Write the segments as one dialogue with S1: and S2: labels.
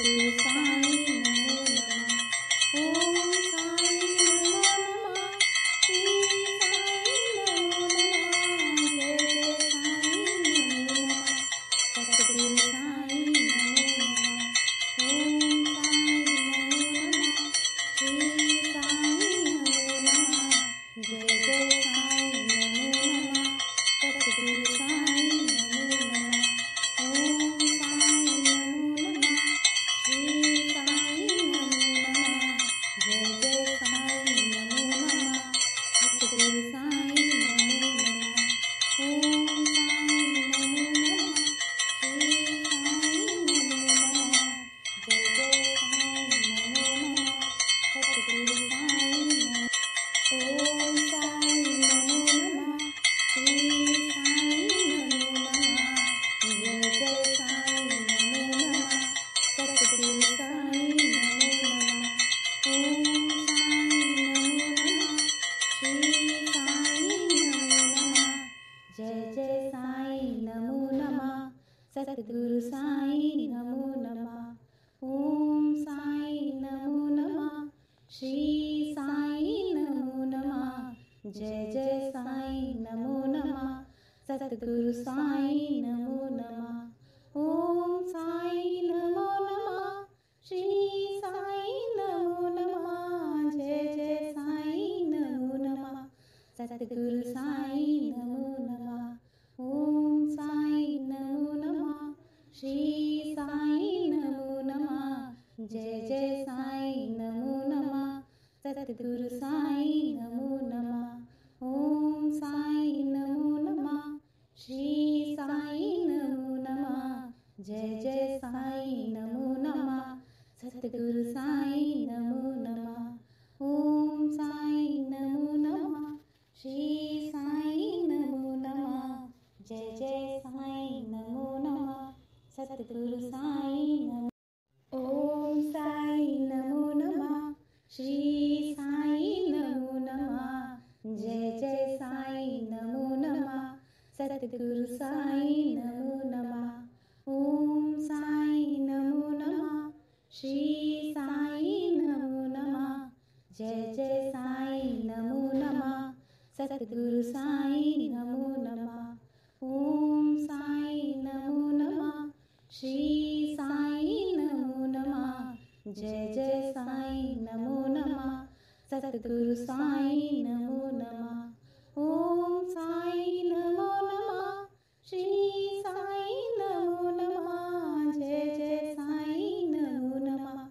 S1: सतगुरु साई नमो नमः। ओम साई नमो नमः। श्री साई नमो नमः। जय जय साई नमो नमः। सतगुरु साई नमो नमः। ओम साई नमो नमः। श्री साई नमो नमः। जय जय साई नमो नमः। सतगुरु साई नमो नमः। ओम साई नमो नमः। श्री साई नमो नमः। जय जय साई नमो नमः। सतगुरु साई नमो नमः। ओम साई नमो नमः। श्री साई नमो नमः। जय जय साई नमो नमः। सतगुरु साई नमो। ओम साई नमो नमः। श्री साई नमो नमः। जय जय साई नमो नमः। सतगुरु साई नमो नमः। ओम साई नमो नमः। श्री साई नमो नमः। जय जय साई नमो नमः। सतगुरु साई नमो नमः। ओम साई नमो नमः। श्री साई नमो नमः। जय जय साई नमो नमः। सतगुरु साई नमो नमः। ओम साई नमो नमः। श्री साई नमो नमः। जय जय साई नमो नमः। सतगुरु साई नमो नमः। ओम साई नमो नमः। श्री साई नमो नमः। जय जय साई नमो नमः। सतगुरु साई नमो नमः। ओम साई नमो नमः। श्री साई नमो नमः। जय जय साई नमो नमः। सतगुरु साई नमो नमः। ओम साई नमो नमः। श्री साई नमो नमः। जय जय साई नमो नमः। सतगुरु साई नमो। ओम साई नमो नमः। श्री साई नमो नमः। जय जय साई नमो नमः। सतगुरु साई नमो नमः। ओम साई नमो नमः। श्री साई नमो नमः। जय जय साई नमो नमः। सतगुरु साई नमो नमः। ओम साई नमो नमः। श्री साई नमो नमः। जय जय साई नमो नमः। सतगुरु साई नमो नमः। ओम साई नमो नमः। श्री साई नमो नमः। जय जय साई नमो नमः।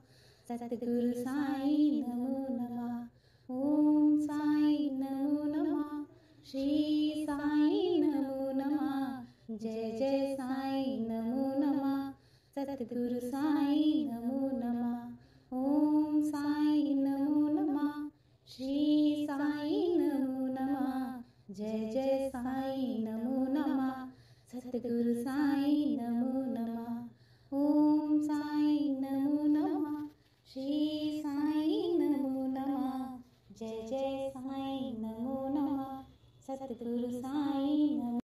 S1: सतगुरु साई नमो नमः। ओम साई नमो नमः। श्री साई नमो नमः। जय जय साई नमो नमः। सतगुरु साई नमो नमः। ओम साई नमो नमः। श्री साई नमो नमः। जय जय साई नमो नमः। सतगुरु साई नमो नमः। ओम साई नमो नमः। श्री साई नमो नमः। जय जय साई नमो नमः। सतगुरु साई नमो।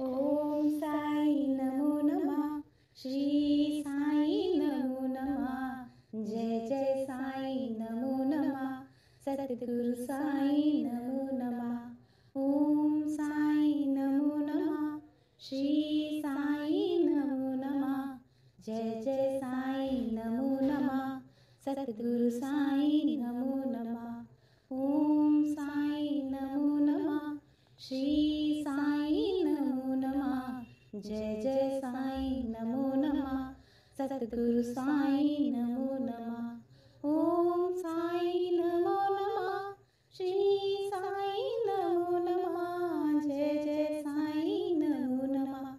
S1: ओम साई नमो नमः। श्री साई नमो नमः। जय जय साई नमो नमः। सतगुरु साई नमो नमः। ओम साई नमो नमः। श्री साई नमो नमः। जय जय साई नमो नमः। सतगुरु साई नमो नमः। ओम साई नमो नमः। श्री साई नमो नमः। जय जय साई नमो नमः। सतगुरु साई नमो नमः। ओम साई नमो नमः। श्री साई नमो नमः। जय जय साई नमो नमः।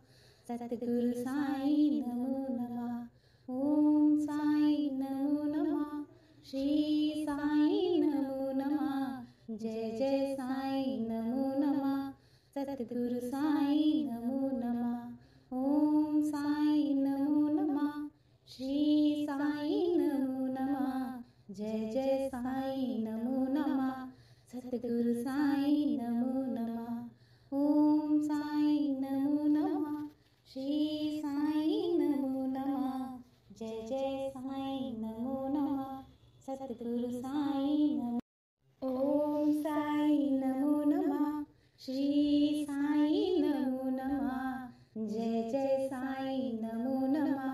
S1: सतगुरु साई नमो नमः। ओम साई नमो नमः। श्री साई नमो नमः। जय जय साई नमो नमः। सतगुरु साई नमो नमः। ओम साई नमो नमः। श्री साई नमो नमः। जय जय साई नमो नमः। सतगुरु साई नमो नमः। ओम साई नमो नमः। श्री साई नमो नमः। जय जय साई सतगुरु साईं नमो। ओम साईं नमो नमः। श्री साईं नमो नमः। जय जय साईं नमो नमः।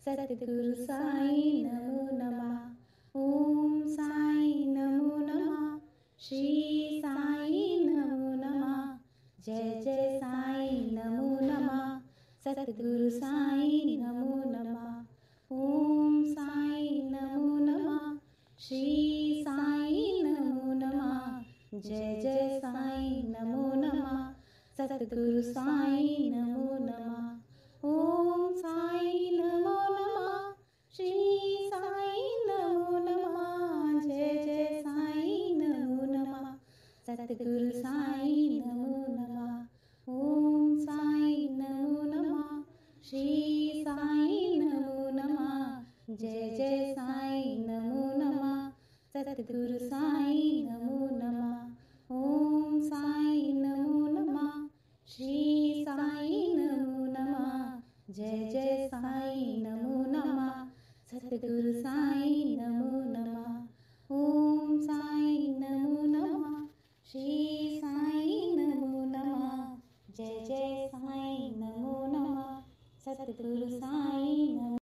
S1: सतगुरु साईं नमो नमः। ओम साईं नमो नमः। श्री साईं नमो नमः। जय जय साईं नमो नमः। सतगुरु साईं नमो नमः। ओम साईं नमो नमः। श्री साईं नमो नमः। जय जय साईं नमो नमः। सतगुरु साईं नमो नमः। ओम साईं नमो नमः। श्री साईं नमो नमः। जय जय साईं नमो नमः। सतगुरु साईं नमो नमः। ओम साईं नमो नमः। श्री साईं नमो नमः। जय जय साईं नमो नमः। सतगुरु साईं नमो नमः। ओम साईं नमो नमः। श्री साईं नमो नमः। जय जय साईं नमो नमः। सतगुरु साईं नमो नमः। ओम साईं नमो नमः। श्री साईं नमो नमः। जय जय साईं नमो नमः। सतगुरु साईं नमो।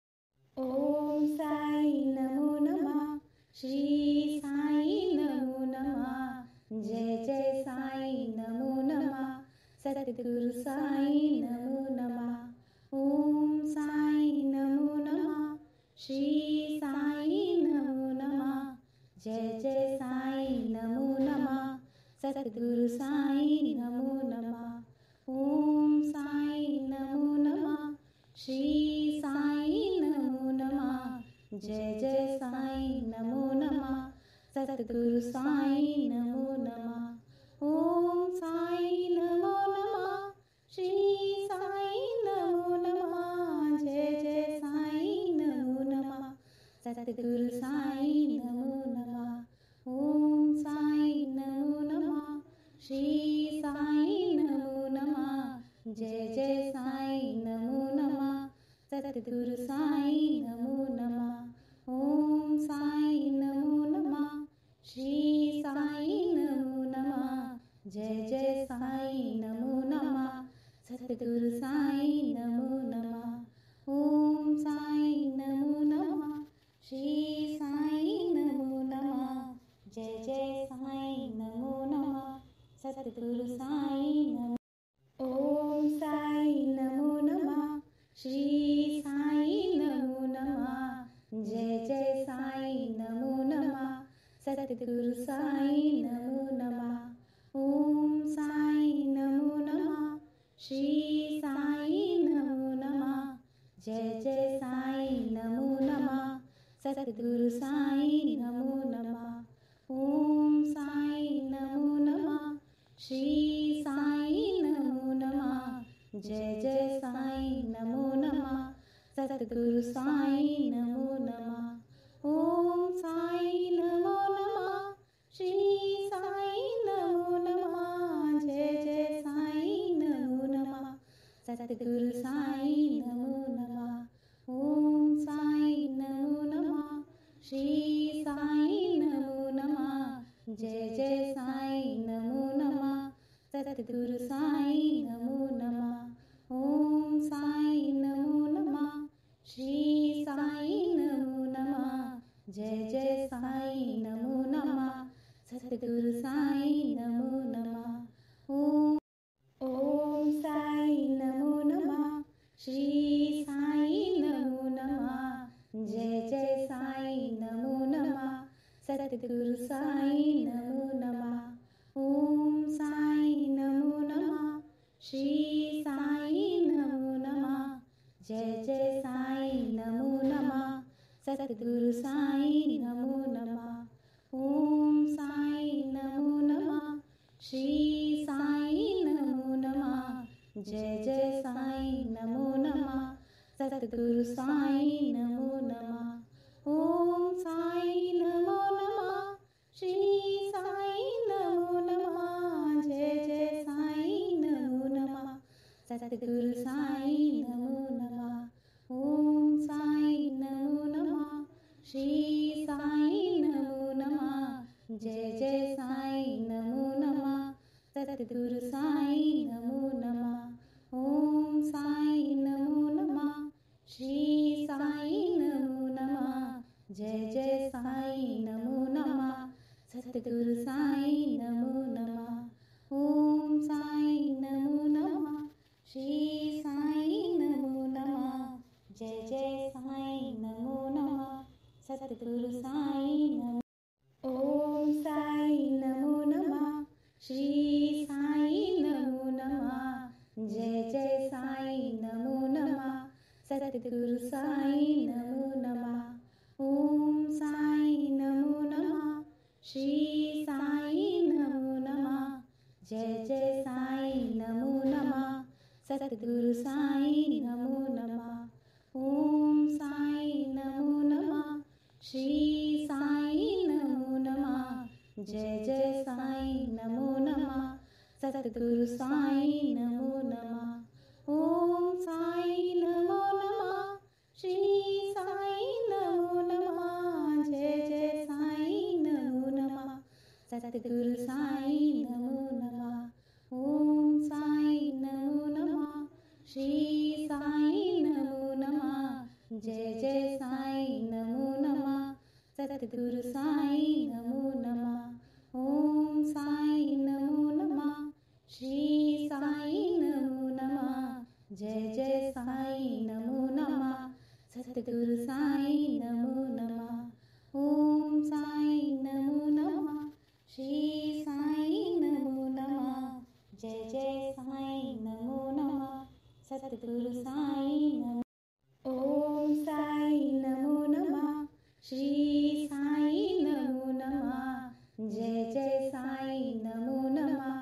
S1: ओम साईं नमो नमः। श्री साईं नमो नमः। जय जय साईं नमो नमः। सतगुरु साईं नमो नमः। ओम साईं नमो नमः। श्री साईं नमो नमः। जय जय साईं नमो नमः। सतगुरु साईं नमो नमः। ओम साईं नमो नमः। श्री साईं नमो नमः। जय जय साईं नमो नमः। सतगुरु साईं नमो नमः। ओम साईं नमो नमः। श्री साईं नमो नमः। जय जय साईं नमो नमः। सतगुरु साईं नमो नमः। ओम साईं नमो नमः। श्री साईं नमो नमः। जय जय साईं नमो नमः। सतगुरु साईं नमो नमः। ओम साईं नमो नमः। श्री साईं नमो नमः। जय जय साईं नमो नमः। सतगुरु साईं नमो नमः। ओम साईं नमो नमः। श्री साईं नमो नमः। जय जय साईं नमो नमः। सतगुरु साईं नमो। ओम साईं नमो नमः। श्री साईं नमो नमः। जय जय साईं नमो नमः। सतगुरु साईं नमो नमः। ओम साईं नमो नमः। श्री साईं नमो नमः। जय जय साईं नमो नमः। सतगुरु साईं नमो नमः। ओम साईं नमो नमः। श्री साईं नमो नमः। जय जय साईं नमो नमः। सतगुरु साईं नमो नमः। ओम साईं नमो नमः। श्री साईं नमो नमः। जय जय साईं नमो नमः। सतगुरु साईं नमो नमः। ओम साईं नमो नमः। श्री साईं नमो नमः। जय जय साईं नमो नमः। सतगुरु साईं नमो नमः। ओम साईं नमो नमः। श्री साईं नमो नमः। जय जय साईं नमो नमः। सतगुरु साईं नमो नमः। ओम साईं नमो नमः। श्री साईं नमो नमः। जय जय साईं नमो नमः। सतगुरु साईं नमो नमः। ओम साईं नमो नमः। श्री साईं नमो नमः। जय जय साईं नमो नमः। सतगुरु साईं नमो नमः। ओम साईं नमो नमः। श्री साईं नमो नमः। जय जय साईं नमो नमः। सतगुरु साईं नमो नमः। ओम साईं नमो नमः। श्री साईं नमो नमः। जय जय साईं नमो नमः। सतगुरु साईं नमो नमः। ओम साईं नमो नमः। श्री साईं नमो नमः जय जय साई नमो नमः सतगुरु साई नमो नमः ओम साई नमो नमः श्री साई नमो नमः जय जय साई नमो नमः सतगुरु साई नमो नमः ओम साई नमो नमः श्री साई नमो नमः जय जय साई नमो नमः सतगुरु साई नमो ओम साई नमो नमः श्री साई नमो नमः जय जय साई नमो नमः सतगुरु साई नमो नमः ओम साई नमो नमः श्री साई नमो नमः जय जय साई नमो नमः सतगुरु साई नमो नमः ओम साई नमो नमः श्री साई नमो नमः जय जय साई नमो नमः सतगुरु साई नमो नमः ओम साई नमो नमः श्री साई नमो नमः जय जय साई नमो नमः सतगुरु साई नमो नमः ओम साई नमो नमः श्री साई नमो नमः जय जय साई नमो नमः सतगुरु साई नमो नमः ओम साई नमो नमः श्री साई नमो नमः जय जय साई नमो नमः सतगुरु साई नमो नमः ओम साई नमो नमः श्री साई नमो नमः जय जय साई नमो नमः सतगुरु साई नमो ओम साई नमो नमः श्री साई नमो नमः जय जय साई नमो नमः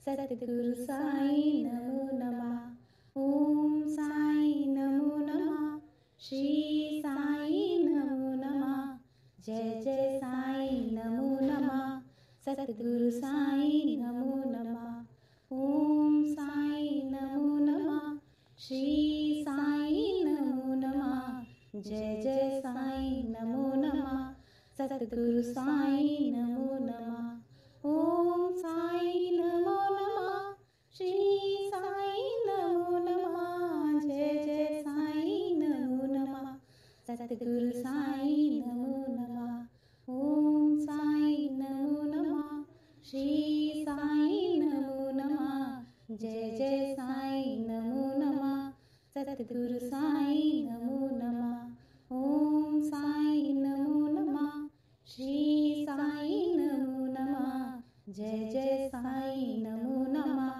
S1: सतगुरु साई नमो नमः ओम साई नमो नमः श्री साई नमो नमः जय जय साई नमो नमः सतगुरु साई नमो नमः ओम साई नमो नमः श्री साई नमो नमः जय जय साई नमो नमः सतगुरु साई नमो नमः ओम साई नमो नमः श्री साई नमो नमः जय जय साई नमो नमः सतगुरु साई नमो नमः ओम साई नमो नमः श्री साई नमो नमः जय जय साई नमो नमः सतगुरु साई नमो नमः ओम साई नमो नमः श्री साई नमो नमः जय जय साई नमो नमः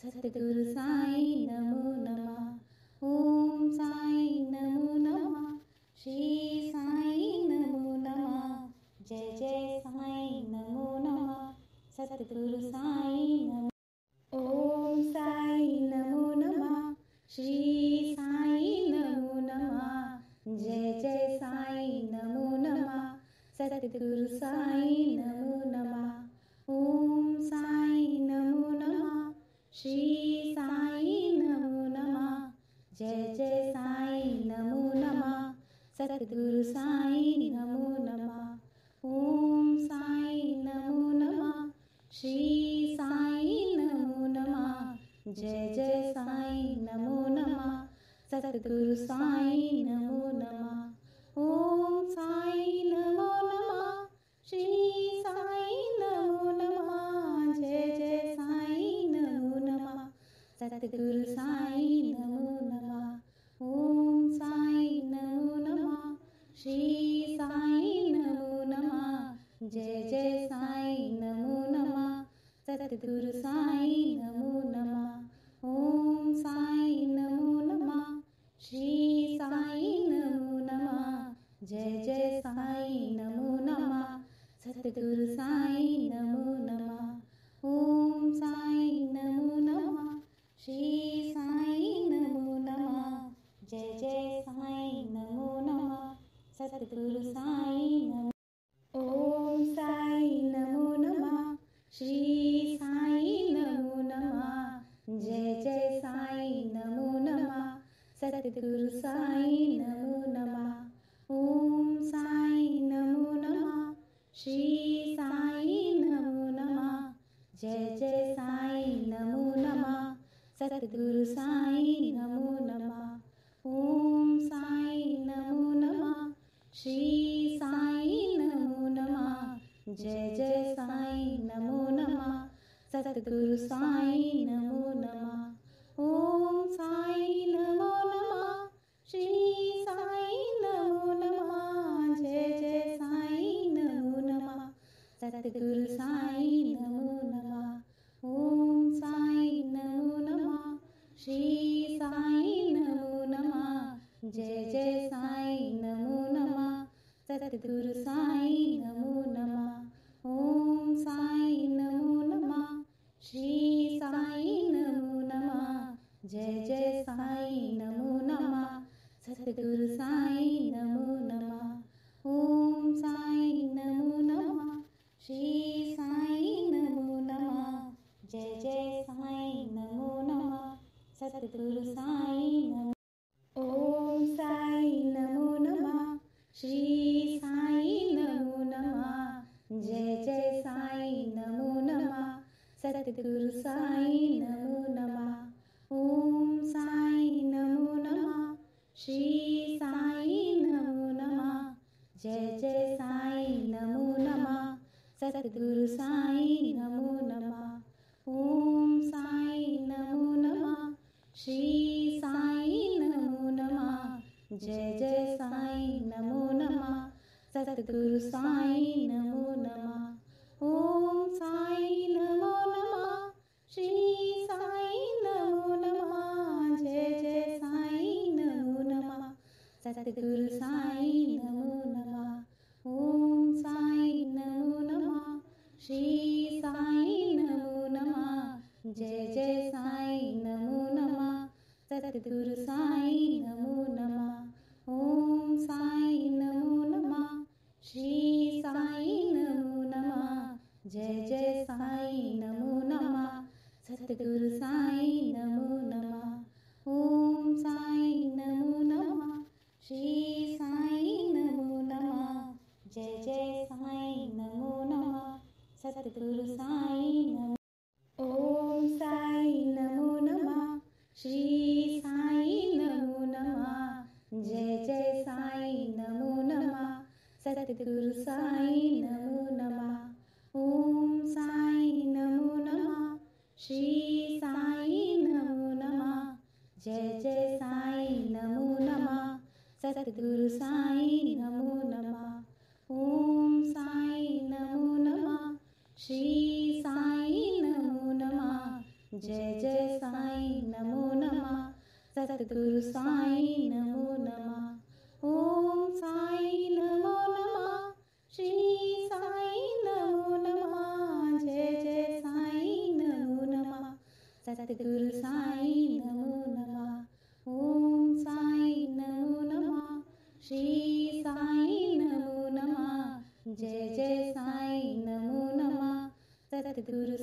S1: सतगुरु साई नमो नमः ओम साई नमो नमः श्री साई नमो नमः जय जय साई नमो नमः सतगुरु साई नमो ओम साई नमो नमः श्री साई नमो नमः जय जय साई नमो नमः सतगुरु साई नमो नमः ओम साई नमो नमः श्री साई नमो नमः जय जय साई नमो नमः सतगुरु साई नमो नमः ओम साई नमो नमः श्री साई नमो नमः जय जय साई नमो नमः सतगुरु साई नमो नमः ओम साई नमो नमः श्री साई नमो नमः जय जय साई नमो नमः सतगुरु साई नमो नमः ओम साई नमो नमः श्री साई नमो नमः जय जय साई नमो नमः सतगुरु साई नमो नमः ओम साई नमो नमः श्री साई नमो नमः जय जय साई नमो नमः सतगुरु साई नमो नमः ओम साई नमो नमः श्री साई नमो नमः जय जय साई नमो नमः सतगुरु साई नमो ओम साई नमो नमः श्री साई नमो नमः जय जय साई नमो नमः सतगुरु साई नमो नमः ओम साई नमो नमः श्री साई नमो नमः। जय जय साई नमो नमः। सतगुरु साई नमो नमः। ओम साई नमो नमः। श्री साई नमो नमः। जय जय साई नमो नमः। सतगुरु साई नमो नमः। ओम साई नमो नमः। श्री साई नमो नमः। जय जय साई नमो नमः। सतगुरु साई नमो। ओम साई नमो नमः। श्री साई नमो नमः। जय जय साई नमो नमः। सतगुरु साई नमो नमः। ओम साई नमो नमः। श्री साई नमो नमः। जय जय साई नमो नमः। सतगुरु साई नमो नमः। ओम साई नमो नमः। श्री साई नमो नमः। जय जय साई नमो नमः। सतगुरु साई नमो नमः। ओम साई नमो नमः। श्री साई नमो नमः। जय जय साई नमो नमः। सतगुरु साई नमो नमः। ओम साई नमो नमः। श्री साई नमो नमः। जय जय साई नमो नमः। सतगुरु साई नमो नमः। ओम साई नमो नमः। श्री साई नमो नमः। जय जय साई नमो नमः। सतगुरु साई नमो नमः। ओम साई नमो नमः। श्री साई नमो नमः। जय जय साई नमो नमः। सतगुरु साई नमो। ओम साई नमो नमः। श्री साई नमो नमः। जय जय साई नमो नमः। सतगुरु साई नमो नमः। ओम साई नमो नमः। श्री साई नमो नमः। जय जय साई नमो नमः। सतगुरु साई नमो नमः। ओम साई नमो नमः। श्री साई नमो नमः। जय जय साई नमो नमः। सतगुरु साई नमो नमः। ओम साई नमो नमः। श्री साई नमो नमः। जय जय साई नमो नमः। सतगुरु साई नमो नमः। ओम साई नमो नमः। श्री साई नमो नमः। जय जय साई नमो नमः। सतगुरु